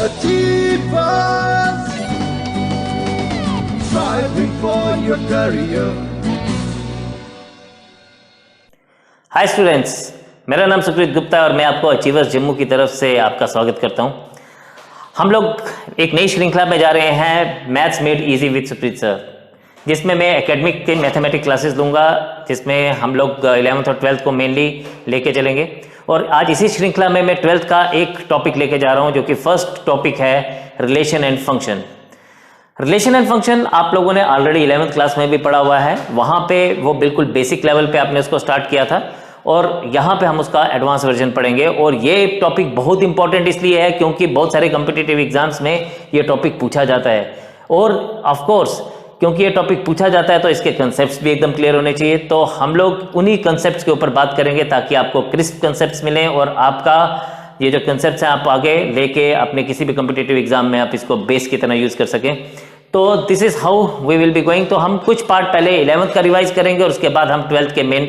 Achievers, striving for your career. Hi students, मेरा नाम सुप्रीत गुप्ता है और मैं आपको अचीवर्स जम्मू की तरफ से आपका स्वागत करता हूं। हम लोग एक नई श्रृंखला में जा रहे हैं, maths made easy with Supreet sir, जिसमें मैं एकेडमिक के मैथमेटिक्स क्लासेस दूंगा, जिसमें हम लोग 11th और 12th को मेनली लेके चलेंगे। और आज इसी श्रृंखला में मैं 12th का एक टॉपिक लेके जा रहा हूं, जो कि फर्स्ट टॉपिक है relation and function. Relation and function आप लोगों ने ऑलरेडी 11th क्लास में भी पढ़ा हुआ है, वहां पे वो बिल्कुल बेसिक लेवल पे आपने उसको स्टार्ट किया था और यहाँ पे हम उसका एडवांस वर्जन पढ़ेंगे। और ये टॉपिक बहुत इंपॉर्टेंट इसलिए है क्योंकि बहुत सारे कॉम्पिटिटिव एग्जाम्स में ये टॉपिक पूछा जाता है, और ऑफ कोर्स क्योंकि ये टॉपिक पूछा जाता है तो इसके कंसेप्ट्स भी एकदम क्लियर होने चाहिए। तो हम लोग उन्हीं कंसेप्ट्स के ऊपर बात करेंगे ताकि आपको क्रिस्प कंसेप्ट्स मिलें और आपका ये जो कंसेप्ट्स हैं आप आगे लेके अपने किसी भी कॉम्पिटिटिव एग्जाम में आप इसको बेस की तरह यूज कर सकें। तो this is how we will be going. तो हम कुछ पार्ट पहले 11th का रिवाइज करेंगे और उसके बाद हम 12th के मेन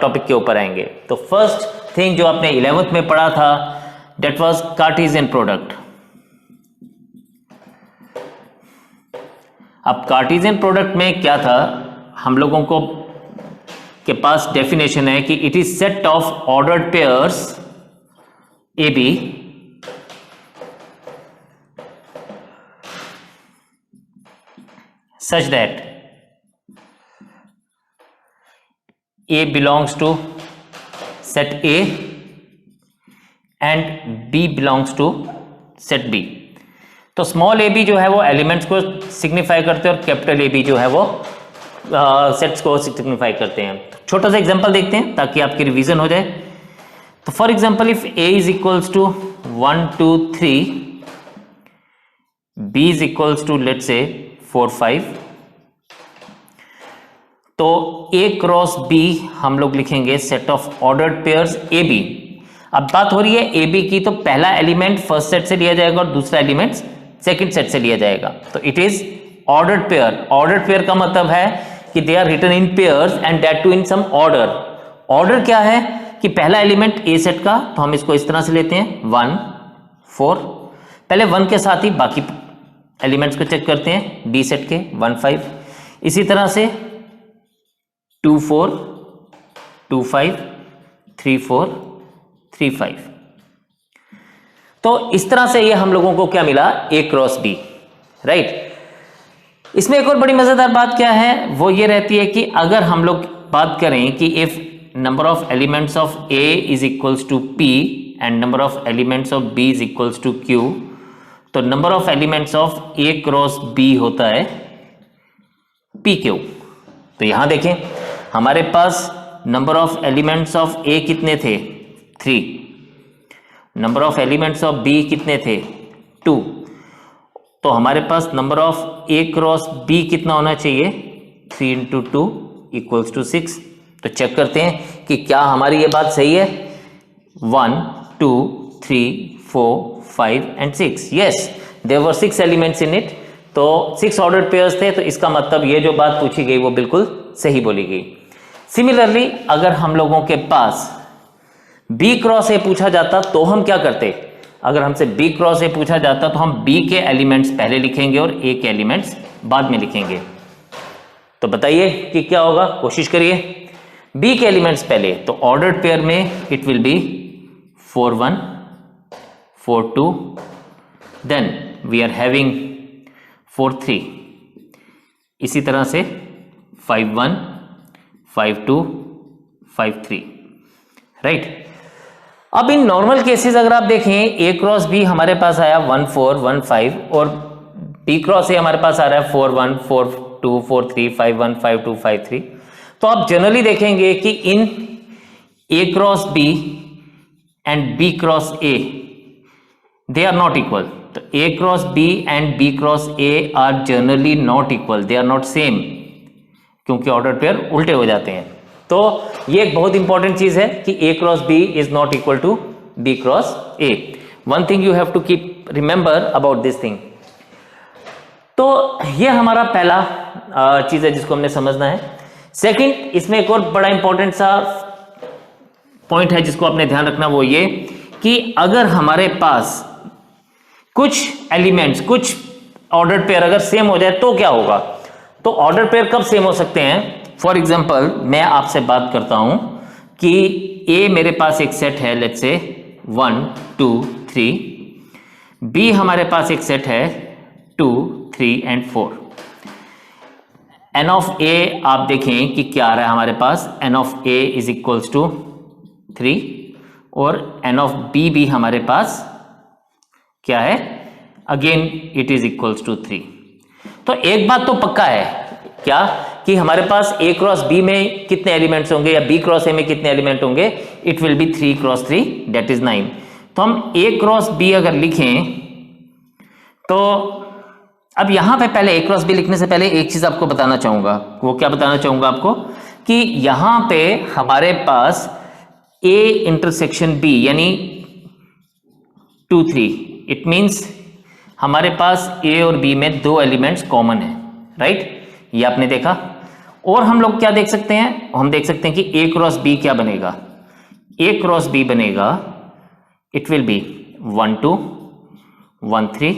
टॉपिक के ऊपर आएंगे। तो फर्स्ट थिंग जो आपने 11th में पढ़ा था, दैट वाज कार्टेशियन प्रोडक्ट। अब कार्टेशियन प्रोडक्ट में क्या था, हम लोगों को के पास डेफिनेशन है कि it is set of ordered pairs A B such that A belongs to set A and B belongs to set B। तो स्मॉल ए बी जो है वो एलिमेंट्स को सिग्निफाई करते हैं और कैपिटल ए बी जो है वो सेट्स को सिग्निफाई करते हैं। छोटा सा एग्जांपल देखते हैं ताकि आपकी रिवीजन हो जाए। तो for example if A is equals to 1 2 3, B is equals to let's say 4 5, तो A क्रॉस B हम लोग लिखेंगे set of ordered pairs A B. अब बात हो रही है ए बी की, तो पहला एलिमेंट फर्स्ट सेट से लिया जाएगा और दूसरा एलिमेंट सेकंड सेट से लिया जाएगा। तो it is ordered pair. Ordered pair का मतलब है कि they are written in pairs and that too in some order. Order क्या है कि पहला एलिमेंट ए सेट का, तो हम इसको इस तरह से लेते हैं 1 4, पहले 1 के साथ ही बाकी एलिमेंट्स को चेक करते हैं बी सेट के 1 5, इसी तरह से 2 4 2 5 3 4 3 5। तो इस तरह से ये हम लोगों को क्या मिला, ए क्रॉस बी, राइट। इसमें एक और बड़ी मजेदार बात क्या है, वो ये रहती है कि अगर हम लोग बात करें कि if number of elements of A is equals to P and number of elements of B is equals to Q, तो number of elements of A cross B होता है पी क्यू। तो यहां देखें हमारे पास number of elements of A कितने थे 3, number of elements of B कितने थे 2, तो हमारे पास number of A cross B कितना होना चाहिए 3 इंटू 2 इक्वल्स टू 6। तो चेक करते हैं कि क्या हमारी ये बात सही है। 1 2 3 4 5 and 6, yes there were 6 elements in it. तो 6 ऑर्डर्ड पेयर्स थे, तो इसका मतलब ये जो बात पूछी गई वो बिल्कुल सही बोली गई। सिमिलरली अगर हम लोगों के पास B क्रॉस ए पूछा जाता तो हम क्या करते, अगर हमसे B क्रॉस ए पूछा जाता तो हम B के एलिमेंट्स पहले लिखेंगे और A के एलिमेंट्स बाद में लिखेंगे। तो बताइए कि क्या होगा, कोशिश करिए। B के एलिमेंट्स पहले, तो ऑर्डर्ड पेयर में it will be 4 1 4 2, then we are having 4 3, इसी तरह से 5 1 5 2 5 3, राइट। अब इन नॉर्मल केसेस अगर आप देखें ए क्रॉस बी हमारे पास आया 1 4 1 5 और बी क्रॉस ए हमारे पास आ रहा है 4 1 4 2 4 3 5 1 5 2 5 3। तो आप जनरली देखेंगे कि in A cross B and B cross A they are not equal. तो A cross B and B cross A are generally not equal, they are not same, क्योंकि ऑर्डर पेयर उल्टे हो जाते हैं। तो ये एक बहुत इंपॉर्टेंट चीज है कि A cross B is not equal to B cross A. One thing you have to keep remember about this thing. तो ये हमारा पहला चीज है जिसको हमने समझना है। सेकंड, इसमें एक और बड़ा इंपॉर्टेंट सा पॉइंट है जिसको आपने ध्यान रखना, वो ये कि अगर हमारे पास कुछ एलिमेंट्स, कुछ ऑर्डर पेयर अगर सेम हो जाए तो क्या होगा? तो ऑर्डर पेयर कब सेम हो सकते हैं? फॉर एग्जाम्पल मैं आपसे बात करता हूं कि ए मेरे पास एक सेट है, लेट्स से 1 2 3, बी हमारे पास एक सेट है 2 3 एंड 4। एन ऑफ ए आप देखें कि क्या आ रहा है हमारे पास, n of A is equals to 3 और एन ऑफ बी भी हमारे पास क्या है, again it is equals to 3। तो एक बात तो पक्का है, क्या कि हमारे पास ए क्रॉस बी में कितने एलिमेंट्स होंगे या बी क्रॉस ए में कितने एलिमेंट होंगे, it will B 3 cross 3 that is 9। तो हम ए क्रॉस बी अगर लिखें तो अब यहां पे पहले ए क्रॉस बी लिखने से पहले एक चीज आपको बताना चाहूंगा। वो क्या बताना चाहूंगा आपको कि यहां पे हमारे पास ए इंटरसेक्शन बी यानी 2 3, इट मींस हमारे पास ए और बी में दो एलिमेंट्स कॉमन है, राइट? ये आपने देखा। और हम लोग क्या देख सकते हैं, हम देख सकते हैं कि ए क्रॉस बी क्या बनेगा, ए क्रॉस बी बनेगा इट विल बी 1 2 1 3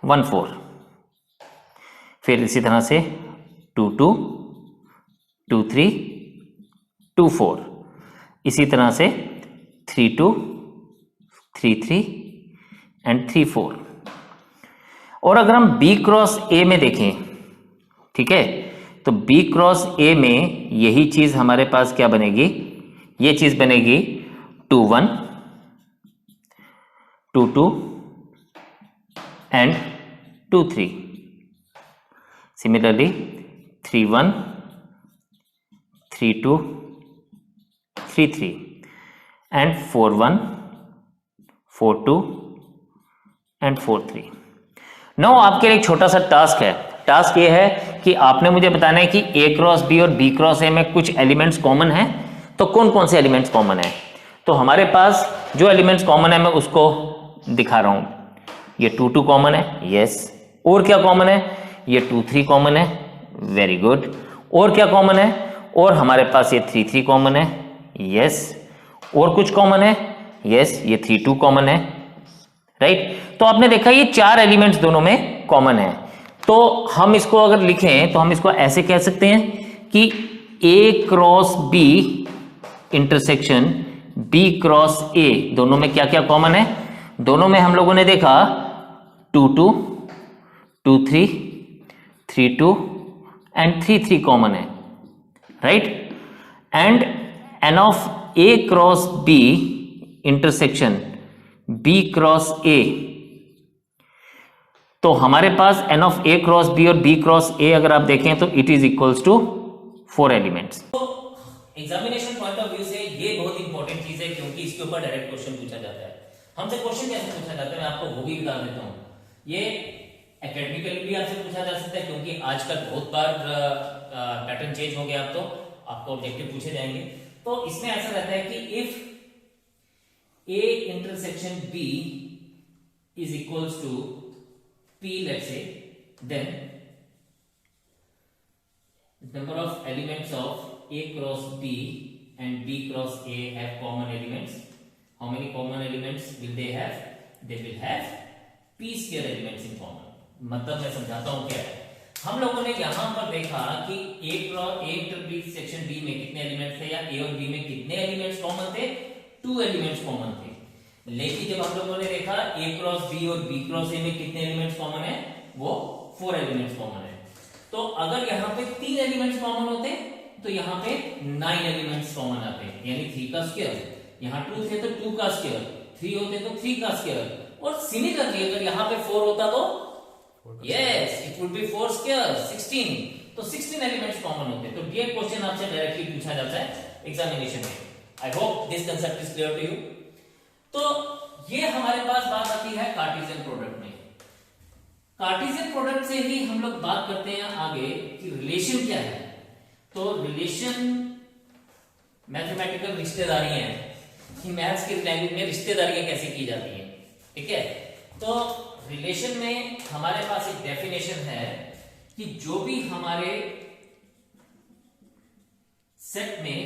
1 4, फिर इसी तरह से 2 2 2 3 2 4, इसी तरह से 3 2 3 3 एंड 3 4। और अगर हम बी क्रॉस ए में देखें, ठीक है, तो बी क्रॉस ए में यही चीज हमारे पास क्या बनेगी, ये चीज बनेगी 2 1 2 2 and 2 3। Similarly 3 1 3 2 3 3 and 4 1 4 2 and 4 3। No आपके लिए एक छोटा सा टास्क है। टास्क ये है कि आपने मुझे बताना है कि ए क्रॉस बी और बी क्रॉस ए में कुछ एलिमेंट्स कॉमन हैं, तो कौन कौन से एलिमेंट्स कॉमन है? तो हमारे पास जो एलिमेंट्स कॉमन है मैं उसको दिखा रहा हूं। ये 2 2 कॉमन है, यस। और क्या कॉमन है? ये 2 3 कॉमन है, वेरी गुड। और क्या कॉमन है? और हमारे पास ये 3 3 कॉमन है, यस। और कुछ कॉमन है, यस, ये 3 2 कॉमन है, राइट? तो आपने देखा ये चार एलिमेंट्स दोनों में कॉमन है। तो हम इसको अगर लिखें तो हम इसको ऐसे कह सकते हैं कि A cross B intersection B cross A, दोनों में क्या क्या कॉमन है? दोनों में हम लोगों ने देखा 2 2 2 3 3 2 एंड 3 3 कॉमन है, right? And n of A cross B intersection B cross A, तो हमारे पास n of A cross B और बी क्रॉस ए अगर आप देखें तो it is equals to 4 elements. तो एग्जामिनेशन पॉइंट ऑफ व्यू से ये बहुत इंपॉर्टेंट चीज है क्योंकि इसके ऊपर डायरेक्ट क्वेश्चन पूछा जाता है। हमसे क्वेश्चन कैसे पूछा जाता है मैं आपको वो भी बता देता हूं। ये एकेडमिकली भी आपसे पूछा जा सकता है क्योंकि आजकल बहुत बार पैटर्न चेंज हो गया, अब तो आपको ऑब्जेक्टिव पूछे जाएंगे। तो इसमें ऐसा रहता है कि if A intersection B is equals to P, let's say, then number of elements of A cross B and B cross A have common elements. How many common elements will they have? They will have P square elements in common. मतलब मैं समझाता हूं क्या है। हम लोगों ने यहां पर देखा कि A इंटरसेक्शन B में कितने एलिमेंट्स थे या A और B में कितने एलिमेंट्स कॉमन थे, 2 एलिमेंट्स कॉमन थे। लेकिन जब हम लोगों ने देखा ए क्रॉस बी और बी क्रॉस ए में कितने एलिमेंट्स कॉमन है, वो 4 एलिमेंट्स कॉमन है। तो अगर यहाँ पे 3 एलिमेंट्स कॉमन होते तो यहाँ पे 9 एलिमेंट्स कॉमन आते, यानी 3 का स्क्वायर। यहाँ 2 थे तो 2 का स्क्वायर, 3 होते तो 3 का स्क्वायर। और सिमिलरली अगर यहाँ पे 4 होता तो yes it would be 4 square 16, तो 16 एलिमेंट्स कॉमन होते। तो ये क्वेश्चन आपसे डायरेक्टली पूछा जाता है एग्जामिनेशन में। I hope this concept is clear to you. तो ये हमारे पास बात आती है कार्टेशियन प्रोडक्ट में। कार्टेशियन प्रोडक्ट से ही हम लोग बात करते हैं आगे कि रिलेशन क्या है। तो रिलेशन मैथमेटिकल रिश्तेदारी है कि मैथ्स की लैंग्वेज में रिश्तेदारियां कैसे की जाती हैं, ठीक है? तो रिलेशन में हमारे पास एक डेफिनेशन है कि जो भी हमारे सेट में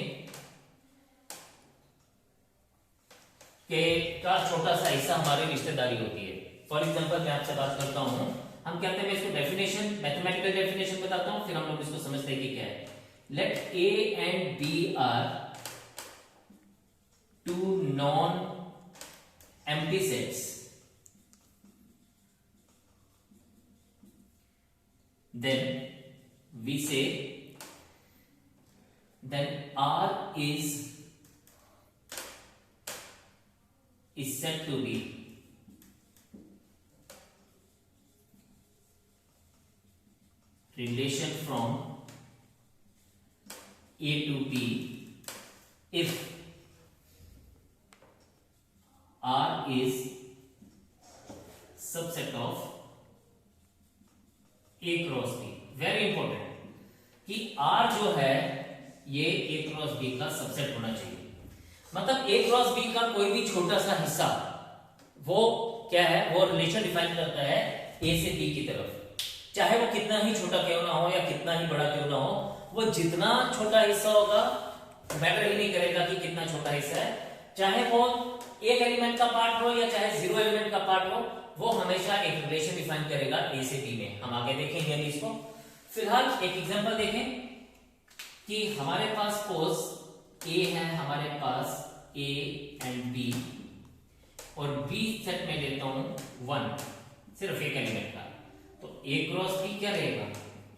के का छोटा सा हिस्सा हमारी रिश्तेदारी होती है। फॉर एग्जांपल मैं आपसे बात करता हूं, हम कहते हैं, मैं इसको डेफिनेशन, मैथमेटिकल डेफिनेशन बताता हूं, फिर हम लोग इसको समझते हैं कि क्या है। Let A and B are two non empty sets, then we say then R is said to be relation from A to B if R is subset of A cross B। Very important कि R जो है ये A cross B का subset होना चाहिए। मतलब A cross B का कोई भी छोटा सा हिस्सा वो क्या है, वो रिलेशन डिफाइन करता है A से B की तरफ, चाहे वो कितना ही छोटा क्यों ना हो या कितना ही बड़ा क्यों ना हो, वो जितना छोटा हिस्सा होगा मैटर ही नहीं करेगा कि कितना छोटा हिस्सा है, चाहे वो एक एलिमेंट का पार्ट हो या चाहे जीरो एलिमेंट का पार्ट हो, वो हमेशा एक रिलेशन डिफाइन करेगा ए से बी में। हम आगे देखेंगे अभी इसको। फिलहाल एक एग्जांपल देखें कि हमारे पास सपोज ए है, हमारे पास ए एंड बी, और बी सेट में लेता हूं 1, सिर्फ एक एलिमेंट का, तो ए क्रॉस बी क्या रहेगा,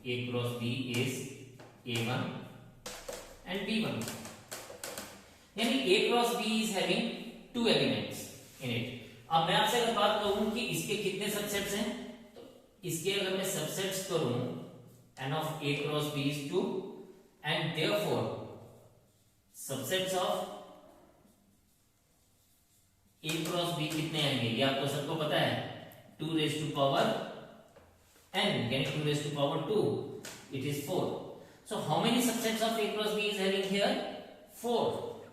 A cross B is A1 and B1, यानी A cross B is having 2 elements in it. अब मैं आपसे अगर बात करूं कि इसके कितने सबसेट्स हैं, तो इसके अगर मैं सबसेट्स करूं, n of a cross b is 2 and therefore subsets of a cross b कितने आएंगे, ये आपको सबको पता है, 2 रेज़ टू पावर n, यानी 2 raise to power 2, it is 4। So how many subsets of a cross b is having here, 4,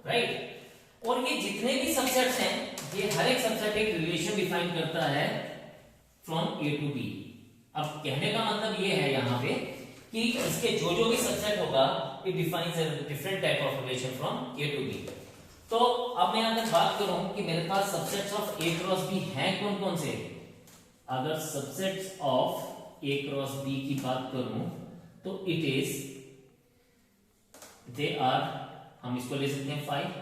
right. और ये जितने भी सबसेट्स हैं, ये हर एक सबसेट एक रिलेशन डिफाइन करता है फ्रॉम A टू B। अब कहने का मतलब ये है यहाँ पे कि इसके जो जो भी सबसेट होगा, it defines a different type of relation from A to B। तो अब मैं अगर बात करूं कि मेरे पास subsets of A cross B हैं कौन कौन से, अगर subsets of A cross B की बात करूं तो इट इज, दे आर, हम इसको ले सकते हैं 5,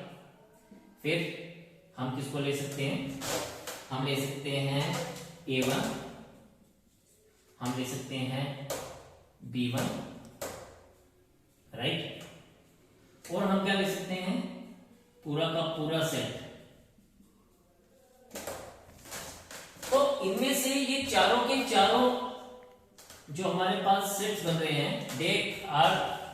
फिर हम किसको ले सकते हैं, हम ले सकते हैं A1, हम ले सकते हैं B1, राइट, और हम क्या ले सकते हैं, पूरा का पूरा सेट। तो इनमें से ये चारों के चारों जो हमारे पास सेट्स बन रहे हैं, they are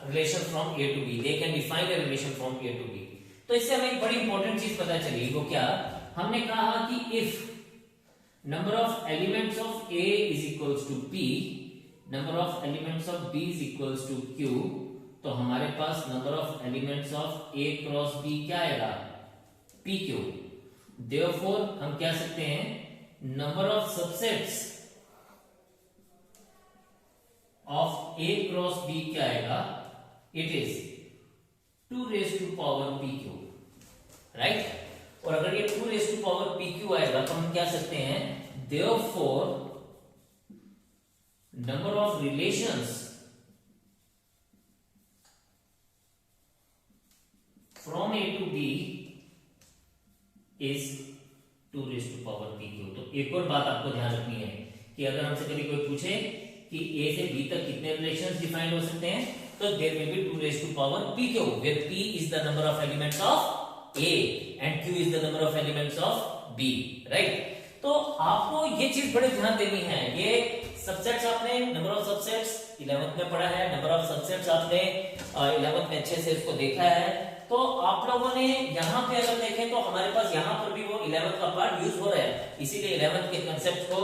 relation from A to B, they can define a relation from A to B। तो इससे हमें एक बड़ी इंपॉर्टेंट चीज पता चली, वो क्या, हमने कहा कि if number of elements of A is equals to P, number of elements of B is equals to Q, तो हमारे पास number of elements of A cross B क्या आएगा, PQ। देयरफॉर हम क्या सकते हैं, number of subsets of A cross B क्या आएगा, it is 2 raise to power PQ, right. और अगर ये 2 रेज़ टू पावर PQ आएगा तो हम क्या सकते हैं, therefore number of relations from A to B is 2 raise to power PQ। तो एक और बात आपको ध्यान रखनी है कि अगर हमसे कभी कोई पूछे कि A से B तक कितने रिलेशंस डिफाइंड हो सकते हैं, तो there will be 2 raise to power PQ, where P is the number of elements of A and Q is the number of elements of B, right? तो आपको ये चीज बड़े ध्यान देनी है। ये सबसेट्स आपने नंबर ऑफ सबसेट्स 11th में पढ़ा है, नंबर ऑफ सबसेट्स आपने 11th में अच्छे से इसको देखा है। तो आप लोगों ने यहाँ पे अगर देखें तो हमारे पास यहाँ पर भी वो 11th का पार्ट यूज हो रहा है, इसीलिए 11th के कंसेप्ट को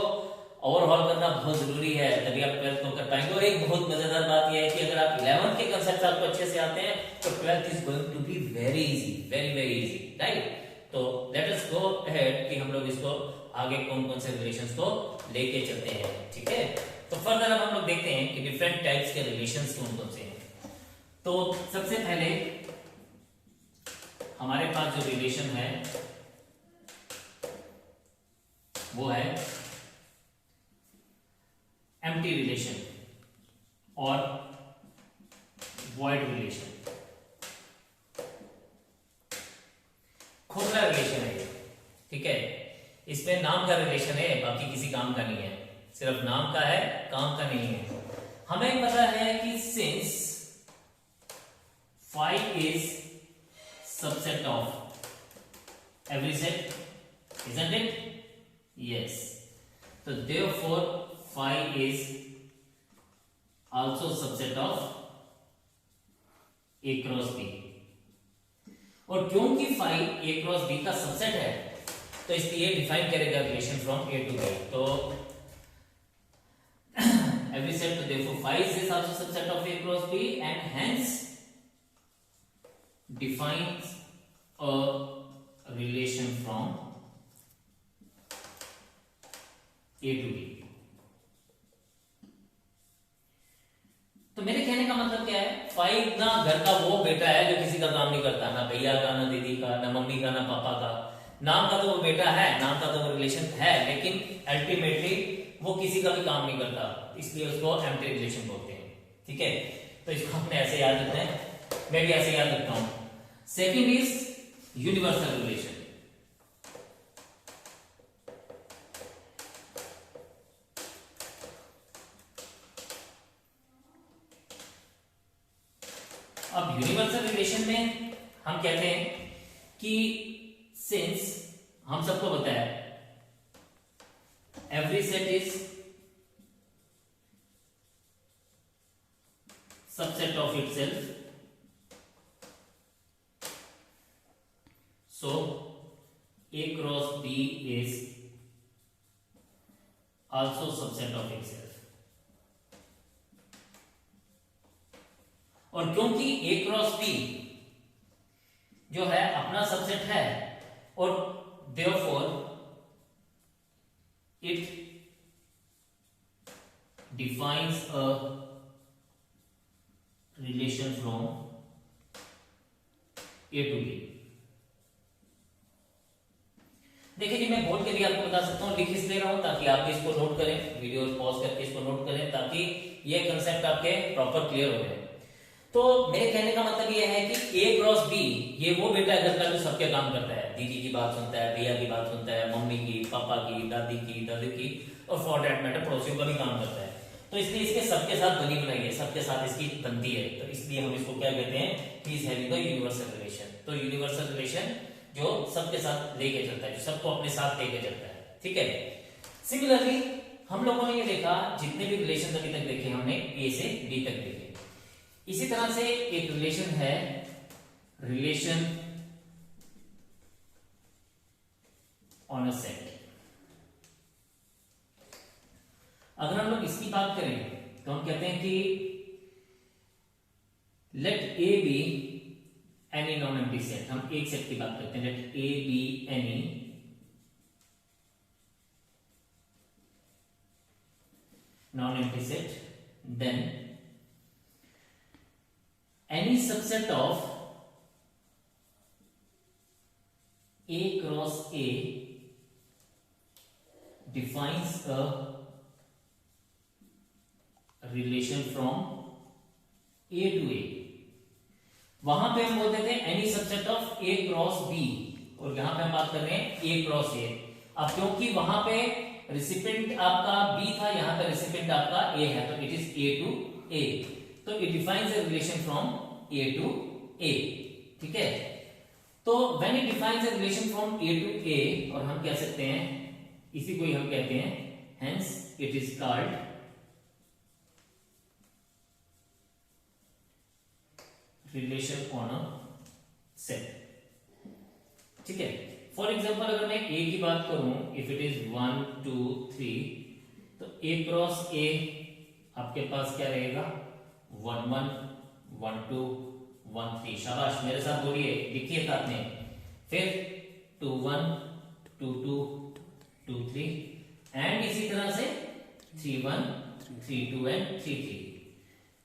ओवरहॉल करना बहुत जरूरी है, तभी आप 12th को कर पाएंगे। और एक बहुत मजेदार बात यह है कि अगर आप 11th के कंसेप्ट आपको अच्छे से आते हैं तो 12th is going to be very easy, very very easy, right. तो लेट अस गो अहेड कि हम लोग इसको आगे कौन कौन से रिलेशंस को लेके चलते हैं, ठीक है। तो फर्दर अब हम लोग देखते हैं कि डिफरेंट टाइप्स के रिलेशंस कौन कौन से हैं। तो सबसे पहले हमारे पास जो रिलेशन है वो है एम्प्टी रिलेशन और वॉइड रिलेशन। खोखला रिलेशन है ये, ठीक है। इसमें नाम का रिलेशन है, बाकी किसी काम का नहीं है, सिर्फ नाम का है, काम का नहीं है। हमें पता है कि since phi is subset of every set, isn't it? Yes. So therefore phi is also subset of A cross B. और क्योंकि phi A cross B का सबसेट है तो इसलिए डिफाइन करेगा relation from A to B। तो every set, so therefore phi is also subset of A cross B and hence defines a relation from A to B। तो मेरे कहने का मतलब क्या है, फाई ना घर का वो बेटा है जो किसी का काम नहीं करता, ना भैया का, ना दीदी का, ना मम्मी का, ना पापा का। नाम का तो वो बेटा है, नाम का तो वो रिलेशन है, लेकिन अल्टीमेटली वो किसी का भी काम नहीं करता, इसलिए उसको एम्प्टी रिलेशन बोलते हैं, ठीक है। तो इसको हमने ऐसे याद रखना है, मैं भी ऐसे याद रखता हूं। Second is universal relation. अब यूनिवर्सल रिलेशन में हम कहते हैं कि सिंस हम सबको पता है every set is subset of itself, so A cross B is also subset of itself। और क्योंकि A क्रॉस B जो है अपना सबसेट है और therefore it defines a relation from A to B। देखिए जी, मैं बोल के भी आपको बता सकता हूं, लिख इसलिए रहा हूं ताकि आप भी इसको नोट करें, वीडियो पॉज करके इसको नोट करें ताकि ये कंसेप्ट आपके प्रॉपर क्लियर हो जाए। तो मेरे कहने का मतलब ये है कि A क्रॉस B ये वो बेटा घर का जो सबके काम करता है, दीदी की बात सुनता है, भैया की बात सुनता है, मम्मी की, पापा की, दादी की, दादी की, और फॉर दैट मैटर पड़ोसियों का भी काम करता है। तो इसलिए इसके सबके साथ बनी बनाई है, सबके साथ इसकी बनती है, तो इसलिए हम इसको क्या कहते हैं, he is having a universal relation. तो यूनिवर्सल रिलेशन जो सबके साथ लेके चलता है, जो सबको अपने साथ लेके चलता है, ठीक है। सिमिलरली हम लोगों ने ये देखा, जितने भी रिलेशन अभी तक देखे हमने A से B तक देखे। इसी तरह से एक रिलेशन है, रिलेशन ऑन अ सेट। अगर हम लोग इसकी बात करें तो हम कहते हैं कि let A be any non empty set. हम एक सेट की बात करते हैं, let A be any non empty set, then any subset of A cross A defines a relation from A to A। वहां पे हम बोलते थे any subset of A cross B, और यहां पे हम बात कर रहे हैं A cross A। अब क्योंकि वहां पे रिसिपेंट आपका B था, यहां पे रिसिपेंट आपका A है, तो it is A to A। तो it defines a relation from A to A, ठीक है। तो when it defines a relation from A to A, और हम कह सकते हैं इसी को ही हम कहते हैं, hence it is called relation on a set, ठीक है। फॉर एग्जाम्पल अगर मैं A की बात करूं, इफ इट इज 1 2 3, तो A क्रॉस A आपके पास क्या रहेगा, 1 1 1 2 1 3। शाबाश, मेरे साथ बोलिए, लिखिए साथ में। फिर 2 1 2 2 2 3, एंड इसी तरह से 3 1 3 2 एंड 3 3।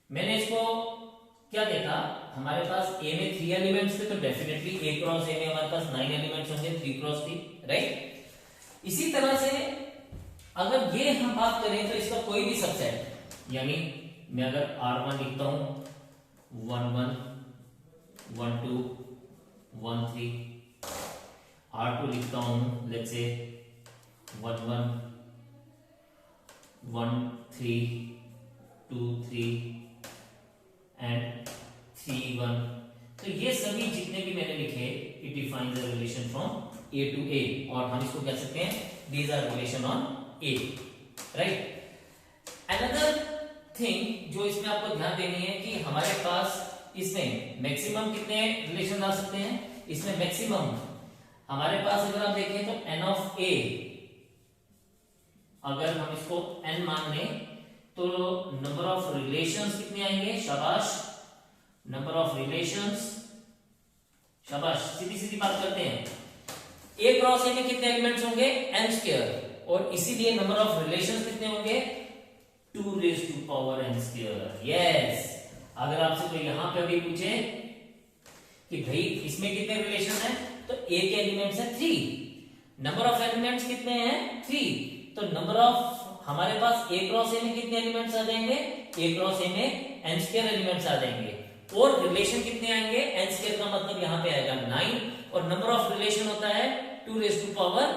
मैंने इसको क्या देखा, हमारे पास A में 3 एलिमेंट्स थे, तो डेफिनेटली A क्रॉस A में हमारे पास 9 एलिमेंट्स होंगे, 3 क्रॉस 3, राइट। इसी तरह से अगर ये हम बात करें तो इसका कोई भी सबसेट, यानी मैं अगर R1 लिखता हूं 1 1 1 2 1 3, R2 लिखता हूं लेट्स से 1 1 1 3 2 3 एंड 3 1, तो ये सभी जितने भी मैंने लिखे it defines the relation from A to A, और हम इसको कह सकते हैं these are relation on A, right. Another thing जो इसमें आपको ध्यान देनी है कि हमारे पास इसमें मैक्सिमम कितने रिलेशन आ सकते हैं, इसमें मैक्सिमम हमारे पास अगर आप देखें तो n ऑफ A, अगर हम इसको n मान लें तो नंबर ऑफ रिलेशंस कितने आएंगे, शाबाश, नंबर ऑफ रिलेशंस, शाबाश, सीधी सीधी बात करते हैं, A क्रॉस A में कितने एलिमेंट्स होंगे n स्क्वायर, और इसीलिए नंबर ऑफ रिलेशंस कितने होंगे 2 raised to power n square। Yes, अगर आपसे कोई यहां पे अभी पूछे कि भाई इसमें कितने रिलेशन है, तो A के एलिमेंट्स है 3, नंबर ऑफ एलिमेंट्स कितने हैं 3, तो नंबर ऑफ हमारे पास A क्रॉस A में कितने एलिमेंट्स आ जाएंगे, A क्रॉस A में n स्क्वायर एलिमेंट्स आ जाएंगे, और रिलेशन कितने आएंगे n स्क्वायर का मतलब यहां पे आएगा 9, और नंबर ऑफ रिलेशन होता है 2 raised to power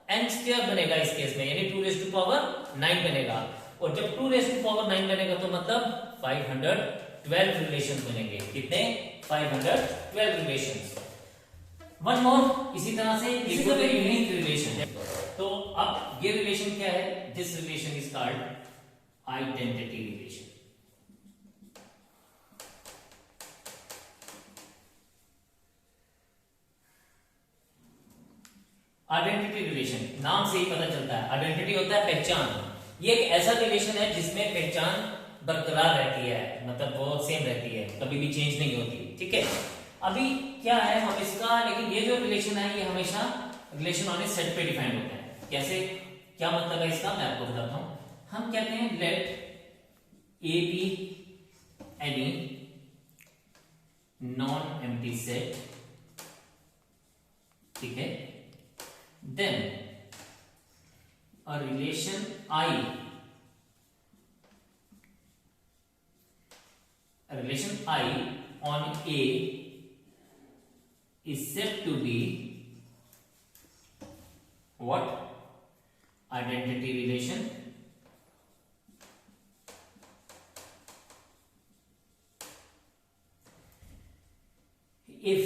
n square बनेगा इस केस में, यानी 2 raised to power 9 बनेगा, और जब 2 raised to power 9 बनेगा तो मतलब 512 रिलेशन बनेंगे, कितने 512 रिलेशंस। वन मोर, इसी तरह से यूनिक रिलेशन है, तो अब ये रिलेशन क्या है, this relation is called identity relation. Identity relation नाम से ही पता चलता है, आइडेंटिटी होता है पहचान, ये एक ऐसा रिलेशन है जिसमें पहचान बरकरार रहती है, मतलब बहुत सेम रहती है, कभी भी चेंज नहीं होती, ठीक है। अभी क्या है हम इसका, लेकिन ये जो रिलेशन है ये हमेशा रिलेशन ऑन ए सेट पे डिफाइंड होता है, कैसे, क्या मतलब है इसका मैं आपको बताता हूं। हम कहते हैं let A be any non empty set, ठीक है, then a relation I, on A is said to be what, identity relation, if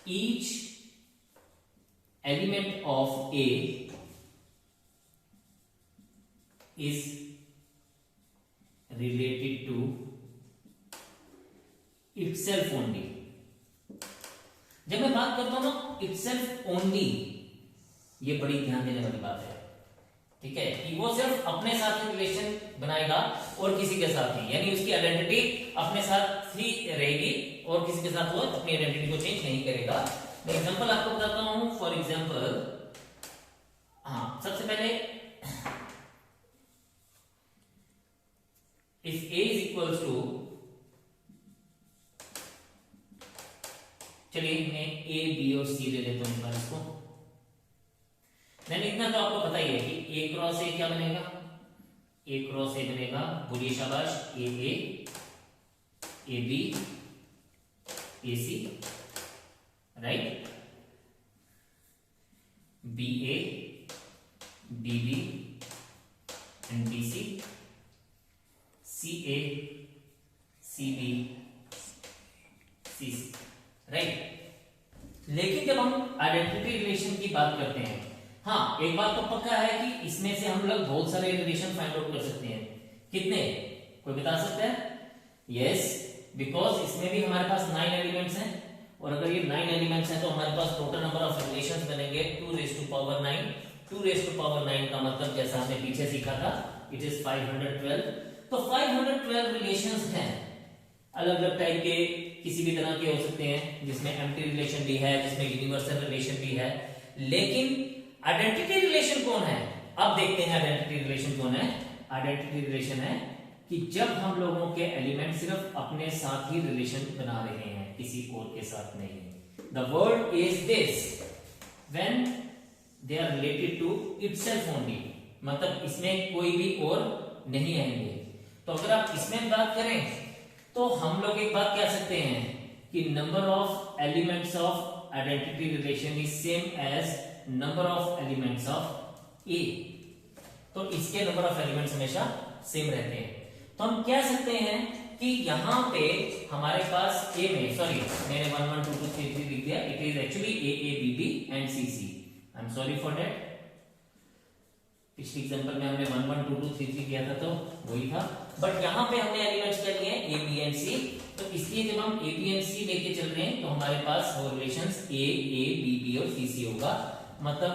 each element of A is related to itself only। जब मैं बात करता हूं ना itself only, ये बड़ी ध्यान देने वाली बात है, ठीक है, कि वो सिर्फ अपने साथ ही रिलेशन बनाएगा और किसी के साथ नहीं, यानी उसकी आइडेंटिटी अपने साथ ही रहेगी और किसी के साथ वो अपनी आइडेंटिटी को चेंज नहीं करेगा। मैं एग्जांपल आपको बताता हूं, फॉर एग्जांपल, हाँ, सबसे पहले if A is equals to, चलिए मैं A B और C ले लेता हूं इसको, मैंने इतना तो आपको पता ही है कि A क्रॉस A क्या बनेगा, A क्रॉस A बनेगा, बोलिए शाबाश, A A B A C, right, B A B B and B C, C A C B C C, right. लेकिन जब हम आइडेंटिटी रिलेशन की बात करते हैं, हाँ, एक बात तो पक्का है कि इसमें से हम लोग बहुत सारे रिलेशन फाइंड आउट कर सकते हैं, कितने, कोई बता सकता है? यस, बिकॉज इसमें भी हमारे पास 9 एलिमेंट्स हैं, और अगर ये 9 एलिमेंट्स हैं तो हमारे पास टोटल नंबर ऑफ रिलेशंस बनेंगे 2 raised to power 9। 2 raised to power 9 का मतलब जैसा हमने पीछे सीखा था, इट इज 512। तो 512 रिलेशंस हैं, अलग अलग टाइप के, किसी भी तरह के हो सकते हैं, जिसमें एम्प्टी रिलेशन भी है, जिसमें यूनिवर्सल रिलेशन भी है, लेकिन आइडेंटिटी रिलेशन कौन है? अब देखते हैं आइडेंटिटी रिलेशन कौन है। आइडेंटिटी रिलेशन है कि जब हम लोगों के एलिमेंट सिर्फ अपने साथ ही रिलेशन बना रहे हैं, किसी और के साथ नहीं। The word is this, when they are related to itself only, मतलब इसमें कोई भी और नहीं आएंगे। तो अगर आप इसमें बात करें तो हम लोग एक बात कह सकते हैं कि number of elements of identity relation is same as number of elements of A. तो इसके नंबर ऑफ एलिमेंट्स हमेशा सेम रहते हैं। तो हम कह सकते हैं कि यहां पे हमारे पास ए में, सॉरी मैंने 1 1 2 2 3 3 लिख दिया, it is actually A A B B and C C. I am sorry for that. पिछले एग्जांपल में हमने 1 1 2 2 3 3 किया था तो वही था, बट यहां पे हमने एलिमेंट्स क्या लिए ए बी एंड सी। तो इसलिए जब हम ए बी एंड सी लेके चल रहे हैं तो हमारे पास वो relations A A B B और सी सी होगा, मतलब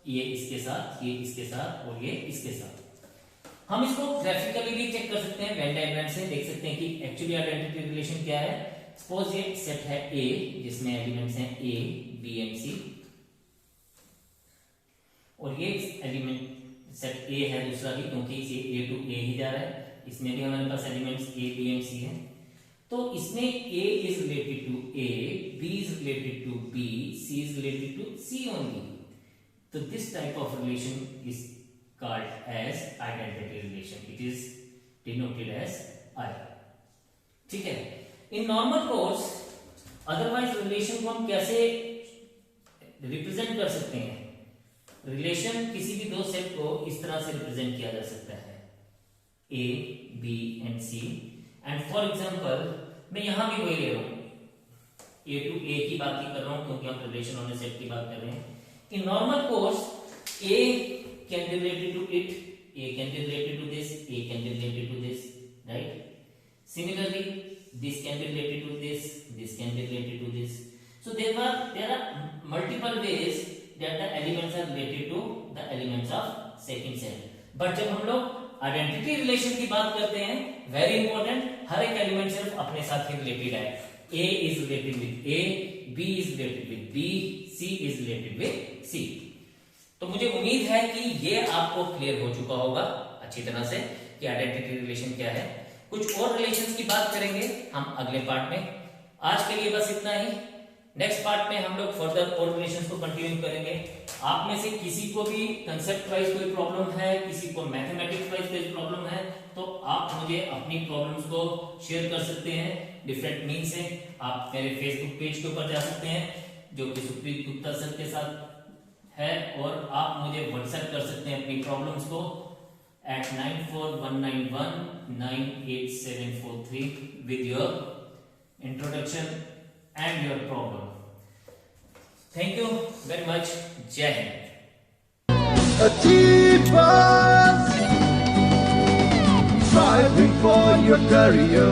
ये इसके साथ, ये इसके साथ और ये इसके साथ। हम इसको ग्राफिकली भी चेक कर सकते हैं, वेन डायग्राम से देख सकते हैं कि एक्चुअली आइडेंटिटी रिलेशन क्या है। सपोज ये सेट है ए जिसमें एलिमेंट्स हैं ए बी एंड सी, और ये एलिमेंट सेट ए है दूसरा भी, क्योंकि ये ए टू ए ही जा रहा है। इसमें भी हमारे पास elements A B and C है। तो इसमें A is related to A, B is related to B, C is related to C only. तो this type of relation is called as identity relation. It is denoted as I. ठीक है। In normal course otherwise relation को हम कैसे represent कर सकते हैं? Relation किसी भी दो सेट को इस तरह से रिप्रेजेंट किया जा सकता है, A B and C. And for example मैं यहां भी वही ले रहा हूं, ए टू ए की बात ही कर रहा हूं क्योंकि हम रिलेशन होने सेट की बात कर रहे हैं। In normal course A can be related to it, A can be related to this, A can be related to this, right? Similarly, this can be related to this, this can be related to this. So there are multiple ways that the elements are related to the elements of second set. But जब हम लोग identity relation की बात करते हैं, very important, हर एक element सिर्फ अपने साथ ही रिलेटेड है। A is related with A, B is related with B, C is related with C. तो मुझे उम्मीद है कि ये आपको क्लियर हो चुका होगा अच्छी तरह से कि आइडेंटिटी रिलेशन क्या है। कुछ और रिलेशंस की बात करेंगे हम अगले पार्ट में। आज के लिए बस इतना ही। नेक्स्ट पार्ट में हम लोग फर्दर और रिलेशंस को कंटिन्यू करेंगे। आप में से किसी को भी कंसेप्ट वाइज कोई प्रॉब्लम है, किसी को मैथमेटिक्स वाइज कोई प्रॉब्लम है, तो आप मुझे अपनी प्रॉब्लम्स को शेयर कर सकते हैं डिफरेंट मीन से। आप मेरे फेसबुक पेज के ऊपर जा सकते हैं जो कि सुप्रीत गुप्ता सर के साथ है, और आप मुझे व्हाट्सएप कर सकते हैं अपनी प्रॉब्लम्स को at 9419198743 with your introduction and your problem. Thank you very much. Jai Hind. Achievers striving for your career.